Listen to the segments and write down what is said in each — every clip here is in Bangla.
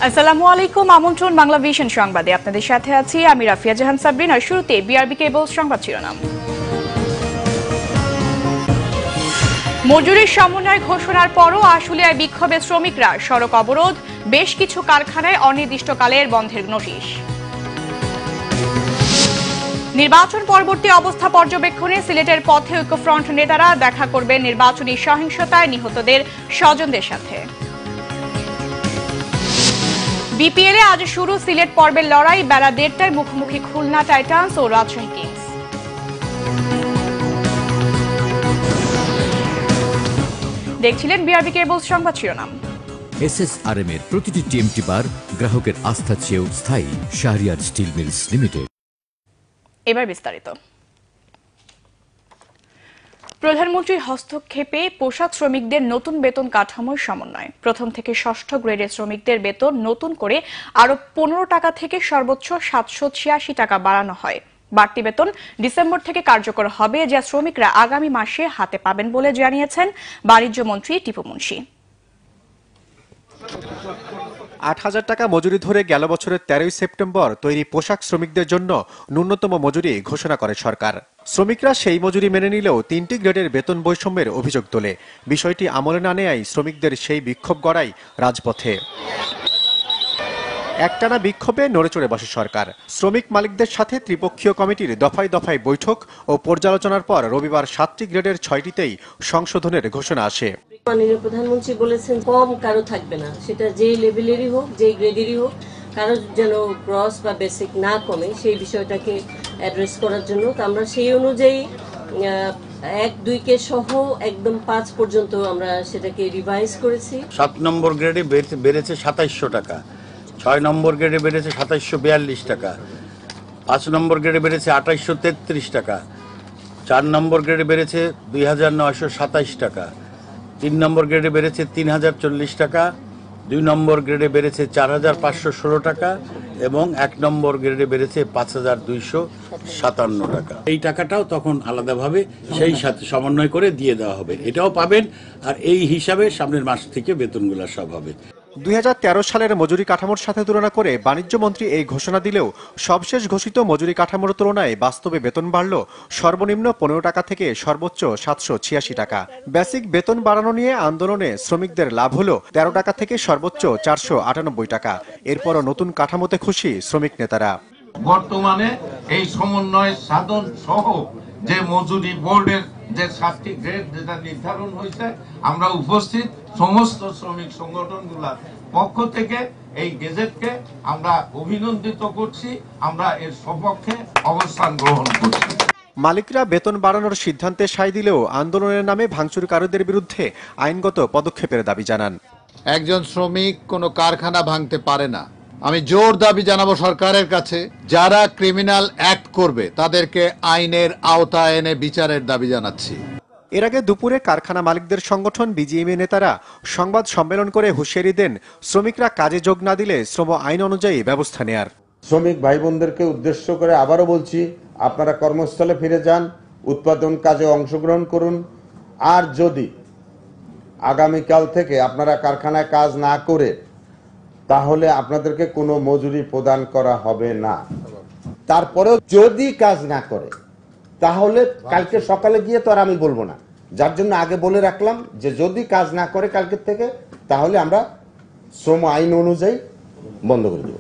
আসসালামু আলাইকুম, আমন্ত্রণ বাংলা ভিশন সংবাদে। আপনাদের সাথে আছি আমি রাফিয়া জাহান সাবরিন। আর শুরুতে বিআরবি কেবলস সংবাদ শিরোনাম। মজুরির সমন্বয় ঘোষণার পরও আশুলিয়ায় বিক্ষোভে শ্রমিকরা, সড়ক অবরোধ, বেশ কিছু কারখানায় অনির্দিষ্টকালের বন্ধের নোটিশ। নির্বাচন পরবর্তী অবস্থা পর্যবেক্ষণে সিলেটের পথে ঐক্যফ্রন্ট নেতারা দেখা করবেন নির্বাচনী সহিংসতায় নিহতদের স্বজনদের সাথে। বিপিএলে আজ শুরু সিলেট পর্বের লড়াই, বেলা 1:30টায় মুখোমুখি খুলনা টাইটান্স ও রাজশাহী কিংস। দেখছিলেন বিআরবি কেবলস সংবাদ শিরোনাম। এসএসআরএম এর প্রতিটি টিএমটি বার গ্রাহকের আস্থা চেয়েও স্থায়ী। Shahriar steel mills limited. এবার বিস্তারিত। প্রধানমন্ত্রীর হস্তক্ষেপে পোশাক শ্রমিকদের নতুন বেতন কাঠামোর সমন্বয়। প্রথম থেকে ষষ্ঠ গ্রেডের শ্রমিকদের বেতন নতুন করে আরো 15 টাকা থেকে সর্বোচ্চ 786 টাকা বাড়ানো হয়। বাড়তি বেতন ডিসেম্বর থেকে কার্যকর হবে, যা শ্রমিকরা আগামী মাসে হাতে পাবেন বলে জানিয়েছেন বাণিজ্য মন্ত্রী টিপু মুনশি। 8,000 টাকা মজুরি ধরে গেল বছরের 13 সেপ্টেম্বর তৈরি পোশাক শ্রমিকদের জন্য ন্যূনতম মজুরি ঘোষণা করে সরকার। শ্রমিকরা সেই মজুরি মেনে নিলেও 3টি গ্রেডের বেতন বৈষম্যের অভিযোগ তোলে। বিষয়টি আমলে না নেয়ায় শ্রমিকদের সেই বিক্ষোভ গড়ায় রাজপথে। একটানা বিক্ষোভে নড়েচড়ে বসে সরকার। শ্রমিক মালিকদের সাথে ত্রিপক্ষীয় কমিটির দফায় দফায় বৈঠক ও পর্যালোচনার পর রবিবার 7টি গ্রেডের 6টিতেই সংশোধনের ঘোষণা আসে। মাননীয় প্রধানমন্ত্রী বলেছেন কম কারো থাকবে না, সেটা যেই লেভেলেরই হোক, যেই গ্রেডেরই হোক, কারো যেন গ্রস বা বেসিক না কমে, সেই বিষয়টাকে অ্যাড্রেস করার জন্য আমরা সেই অনুযায়ী 1-2 কে সহ একদম 5 পর্যন্ত আমরা সেটাকে রিভাইজ করেছি। 7 নম্বর গ্রেডে বেড়েছে 2700 টাকা, 6 নম্বর গ্রেডে বেড়েছে 2742 টাকা, 5 নম্বর গ্রেডে বেড়েছে 2833 টাকা, 4 নম্বর গ্রেডে বেড়েছে 2927 টাকা, 3 নম্বর গ্রেডে বেড়েছে 3040 টাকা, 2 নম্বর গ্রেডে বেড়েছে 4516 টাকা এবং 1 নম্বর গ্রেডে বেড়েছে 5257 টাকা। এই টাকাটাও তখন আলাদাভাবে সেই সাথে সমন্বয় করে দিয়ে দেওয়া হবে, এটাও পাবেন। আর এই হিসাবে সামনের মাস থেকে বেতনগুলো সব হবে। 2013 সালের মজুরি কাঠামোর সাথে তুলনা করে বাণিজ্য মন্ত্রী এই ঘোষণা দিলেও সবশেষ ঘোষিত মজুরি কাঠামোর তুলনায় বাস্তবে বেতন বাড়ল সর্বনিম্ন 15 টাকা থেকে সর্বোচ্চ 786 টাকা। বেসিক বেতন বাড়ানো নিয়ে আন্দোলনে শ্রমিকদের লাভ হলো 13 টাকা থেকে সর্বোচ্চ 498 টাকা। এরপরও নতুন কাঠামোতে খুশি শ্রমিক নেতারা। বর্তমানে এই সমন্বয় সাধন সহ যে মজুরি বোর্ডের যে 7টি গ্রেড যেটা নির্ধারণ হয়েছে, আমরা উপস্থিত সমস্ত শ্রমিক সংগঠনগুলোর পক্ষ থেকে এই গেজেটকে আমরা অভিনন্দিত করছি, আমরা এর সপক্ষে অবস্থান গ্রহণ করছি। মালিকরা বেতন বাড়ানোর সিদ্ধান্তে সায় দিলেও আন্দোলনের নামে ভাঙচুরকারীদের বিরুদ্ধে আইনগত পদক্ষেপের দাবি জানান। একজন শ্রমিক কোনো কারখানা ভাঙতে পারে না। আমি জোর দাবি জানাবো সরকারের কাছে, যারা ক্রিমিনাল অ্যাক্ট করবে তাদেরকে আইনের আওতায় এনে বিচারের দাবি জানাচ্ছি। এর আগে দুপুরে কারখানা মালিকদের সংগঠন বিজিএমএ নেতারা সংবাদ সম্মেলন করে হুঁশিয়ারি দেন শ্রমিকরা কাজে যোগ না দিলে শ্রম আইন অনুযায়ী ব্যবস্থা নেয়ার। শ্রমিক ভাই বোনদেরকে উদ্দেশ্য করে আবারও বলছি, আপনারা কর্মস্থলে ফিরে যান, উৎপাদন কাজে অংশগ্রহণ করুন। আর যদি আগামীকাল থেকে আপনারা কারখানায় কাজ না করে, তাহলে আপনাদেরকে কোনো মজুরি প্রদান করা হবে না। তারপরেও যদি কাজ না করে, তাহলে কালকে সকালে গিয়ে তো আর আমি বলবো না, যার জন্য আগে বলে রাখলাম যে যদি কাজ না করে কালকের থেকে, তাহলে আমরা শ্রম আইন অনুযায়ী বন্ধ করে দেব।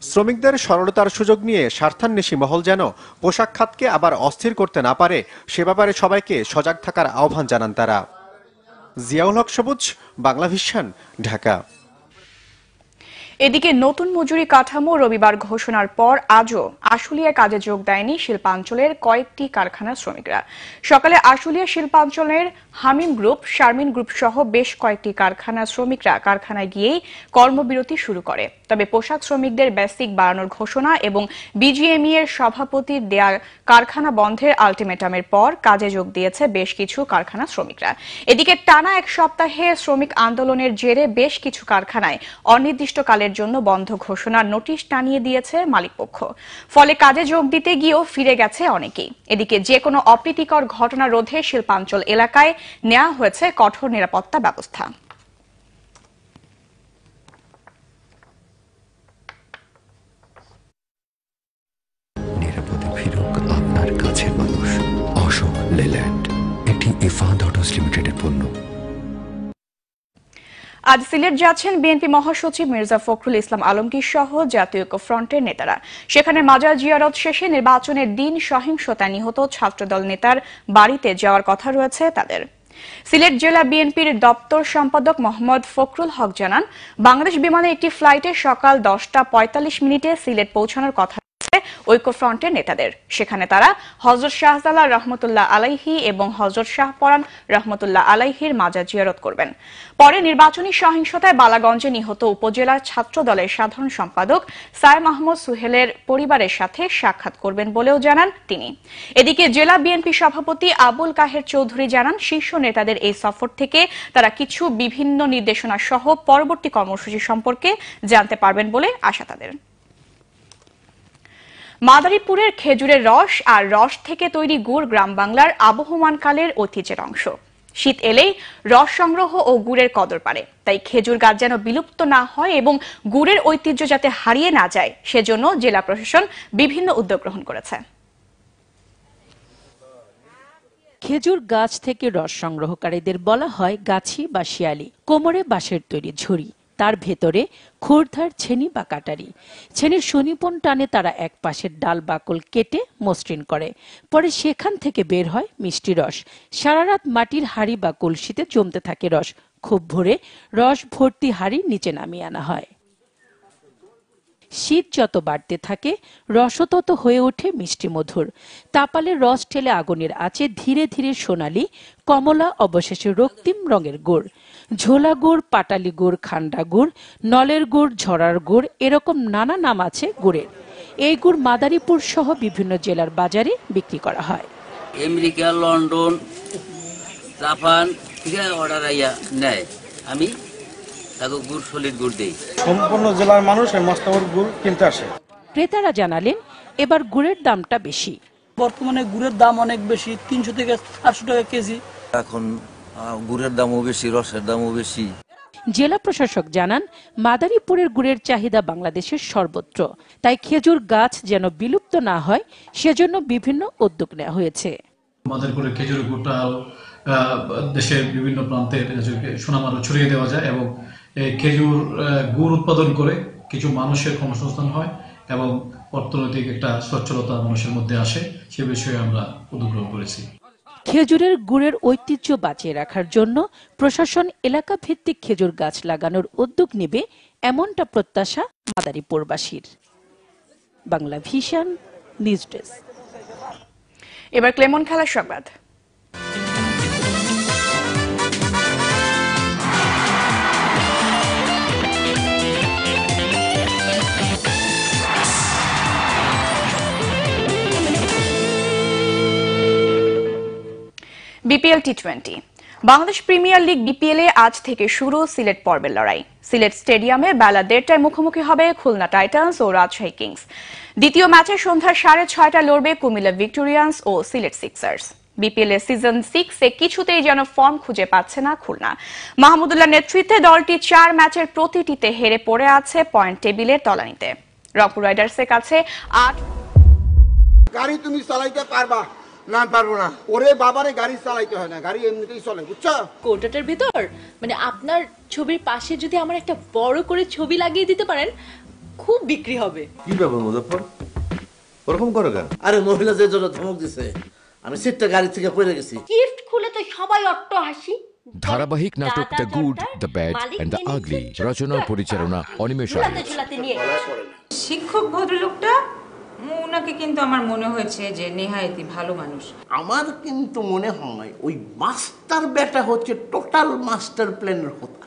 শ্রমিকদের সরলতার সুযোগ নিয়ে স্বার্থান্বেষী মহল যেন পোশাক খাতকে আবার অস্থির করতে না পারে, সে ব্যাপারে সবাইকে সজাগ থাকার আহ্বান জানান তারা। জিয়াউল হক সবুজ, বাংলা ভিশন, ঢাকা। এদিকে নতুন মজুরি কাঠামো রবিবার ঘোষণার পর আজও আশুলিয়ায় কাজে যোগ দেয়নি শিল্পাঞ্চলের কয়েকটি কারখানার শ্রমিকরা। সকালে আশুলিয়া শিল্পাঞ্চলের হামিম গ্রুপ, শারমিন গ্রুপ সহ বেশ কয়েকটি কারখানার শ্রমিকরা কারখানায় গিয়েই কর্মবিরতি শুরু করে। তবে পোশাক শ্রমিকদের বেসিক বাড়ানোর ঘোষণা এবং বিজিএমই এর সভাপতির দেয়া কারখানা বন্ধের আলটিমেটামের পর কাজে যোগ দিয়েছে বেশ কিছু কারখানা শ্রমিকরা। এদিকে টানা এক সপ্তাহে শ্রমিক আন্দোলনের জেরে বেশ কিছু কারখানায় অনির্দিষ্টকালের জন্য বন্ধ ঘোষণার নোটিশ টানিয়ে দিয়েছে মালিকপক্ষ। ফলে কাজে যোগ দিতে গিয়েও ফিরে গেছে অনেকেই। এদিকে যে কোনো অপ্রীতিকর ঘটনা রোধে শিল্পাঞ্চল এলাকায় নেওয়া হয়েছে কঠোর নিরাপত্তা ব্যবস্থা। ইরফান অটোস লিমিটেডের পণ্য। আজ সিলেট যাচ্ছেন বিএনপি মহাসচিব মির্জা ফখরুল ইসলাম আলমগীর সহ জাতীয় ঐক্যফ্রন্টের নেতারা। সেখানে মাজার জিয়ারত শেষে নির্বাচনের দিন সহিংসতায় নিহত ছাত্রদল নেতার বাড়িতে যাওয়ার কথা রয়েছে তাদের। সিলেট জেলা বিএনপির দপ্তর সম্পাদক মোহাম্মদ ফখরুল হক জানান, বাংলাদেশ বিমানে একটি ফ্লাইটে সকাল 10:45 সিলেট পৌঁছানোর কথা ঐক্যফ্রন্টের নেতাদের। সেখানে তারা হযরত শাহজালাল রহমতুল্লাহ আলাইহি এবং হযরত শাহপরান রহমতুল্লাহ আলাইহির মাজার জিয়ারত করবেন। পরে নির্বাচনী সহিংসতায় বালাগঞ্জে নিহত উপজেলার ছাত্র দলের সাধারণ সম্পাদক সায়েম মাহমুদ সুহেলের পরিবারের সাথে সাক্ষাৎ করবেন বলেও জানান তিনি। এদিকে জেলা বিএনপি সভাপতি আবুল কাহের চৌধুরী জানান, শীর্ষ নেতাদের এই সফর থেকে তারা কিছু বিভিন্ন নির্দেশনা সহ পরবর্তী কর্মসূচি সম্পর্কে জানতে পারবেন বলে আশা তাদের। মাদারীপুরের খেজুরের রস আর রস থেকে তৈরি গুড় গ্রাম বাংলার আবহমানকালের ঐতিহ্যের অংশ। শীত এলেই রস সংগ্রহ ও গুড়ের কদর বাড়ে, তাই খেজুর গাছ যেন বিলুপ্ত না হয় এবং গুড়ের ঐতিহ্য যাতে হারিয়ে না যায় সেজন্য জেলা প্রশাসন বিভিন্ন উদ্যোগ গ্রহণ করেছে। খেজুর গাছ থেকে রস সংগ্রহকারীদের বলা হয় গাছি বা শিয়ালি। কোমরে বাঁশের তৈরি ঝুড়ি, তার ভেতরে খোরধার ছেনি বা কাটারি। ছেনির শনিপন টানে তারা এক পাশের ডাল বাকল কেটে মসৃণ করে, পরে সেখান থেকে বের হয় মিষ্টি রস। সারা রাত মাটির হাড়ি বা কলসিতে জমতে থাকে রস। খুব ভোরে রস ভর্তি হাড়ি নিচে নামিয়ে আনা হয়। শীত যত বাড়তে থাকে রস তত হয়ে ওঠে মিষ্টি মধুর। তাপালের রস ঠেলে আগুনের আঁচে ধীরে ধীরে সোনালি, কমলা, অবশেষে রক্তিম রঙের গুড়। ঝোলা গুড়, পাটালি গুড়, খান্ডা গুড়, নলের গুড়, ঝরার গুড়, এরকম নানা নাম আছে গুড়ের। এই গুড় মাদারীপুর সহ বিভিন্ন জেলার বাজারে বিক্রি করা হয়। আমেরিকা, লন্ডন, জাপান থেকে অর্ডার আইয়া নেয়, আমি তাকে গুড় সলিড গুড় দেই। সম্পূর্ণ জেলার মানুষ মস্তবর গুড় কিনতে আসে। ক্রেতারা জানালেন, এবার গুড়ের দামটা বেশি। বর্তমানে গুড়ের দাম অনেক বেশি, 300 থেকে 800 টাকা কেজি। এখন গুড়ের দামও বেশি, রসের দামও বেশি। জেলা প্রশাসক জানান, মাদারীপুরের গুড়ের চাহিদা বাংলাদেশের সর্বত্র, তাই খেজুর গাছ যেন বিলুপ্ত না হয় সেজন্য বিভিন্ন উদ্যোগ নেওয়া হয়েছে। মাদারীপুরের খেজুর গুড়টা দেশের বিভিন্ন প্রান্তে সুনাম ছড়িয়ে দেওয়া যায় এবং খেজুর গুড় উৎপাদন করে কিছু মানুষের কর্মসংস্থান হয় এবং অর্থনৈতিক একটা সচ্ছলতা মানুষের মধ্যে আসে, সে বিষয়ে আমরা উদ্যোগ গ্রহণ করেছি। খেজুরের গুড়ের ঐতিহ্য বাঁচিয়ে রাখার জন্য প্রশাসন এলাকা ভিত্তিক খেজুর গাছ লাগানোর উদ্যোগ নেবে, এমনটা প্রত্যাশা মাদারীপুরবাসীর। Bangla vision news desk. এবার ক্লেমন খেলার সংবাদ। বিপিএল টি20 বাংলাদেশ প্রিমিয়ার লিগ বিপিএল এ আজ থেকে শুরু সিলেট পর্বের লড়াই। সিলেট স্টেডিয়ামে বেলা 1:30টায় মুখোমুখি হবে খুলনা টাইটান্স ও রাজশাহী কিংস। দ্বিতীয় ম্যাচে সন্ধ্যা 6:30টায় লড়বে কুমিল্লা ভিক্টোরিয়ান্স ও সিলেট সিক্সার্স। বিপিএল এর সিজন 6-এ কিছুতেই যেন ফর্ম খুঁজে পাচ্ছে না খুলনা। মাহমুদুল্লাহ নেতৃত্বে দলটি 4 ম্যাচের প্রতিটিতে হেরে পড়ে আছে পয়েন্ট টেবিলের তলানিতে। রংপুর রাইডার্সের কাছে 8 গাড়ি তুমি চালাইতে পারবা না? পারবো না। ওরে বাবারে গাড়ি চালাইতে হয় না, গাড়ি এমনিতেই চলে, বুঝছো? কোটাটার ভিতর মানে আপনার ছবির পাশে যদি আমার একটা বড় করে ছবি লাগিয়ে দিতে পারেন, খুব বিক্রি হবে। কি ব্যাপার মুজফফর, ওরকম করো কেন? আরে মহিলা যে জন্য ধমক দিছে, আমি সিটটা গাড়ি থেকে পড়ে গেছি। গিফট খুলে তো সবাই অট্ট হাসি। ধারাবাহিক নাটক the good, the bad and the ugly, রচনা পরিচালনা অনিমেষ আলী। শিক্ষক ভদ্রলোকটা, ওনাকে কিন্তু আমার মনে হয়েছে যে নেহায়েতি ভালো মানুষ। আমার কিন্তু মনে হয় ওই মাস্টার বেটা হচ্ছে টোটাল মাস্টার প্ল্যানের হোতা।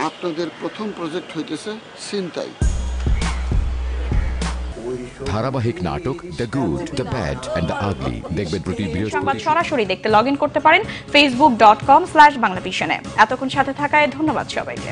আপনাদের প্রথম প্রজেক্ট হইতেছে ছিনতাই। ধারাবাহিক নাটক the good, the bad and the ugly দেখবেন প্রতি বৃহস্পতি। সংবাদ সরাসরি দেখতে লগইন করতে পারেন facebook.com/বাংলাভিশনে। এতক্ষণ সাথে থাকায় ধন্যবাদ সবাইকে।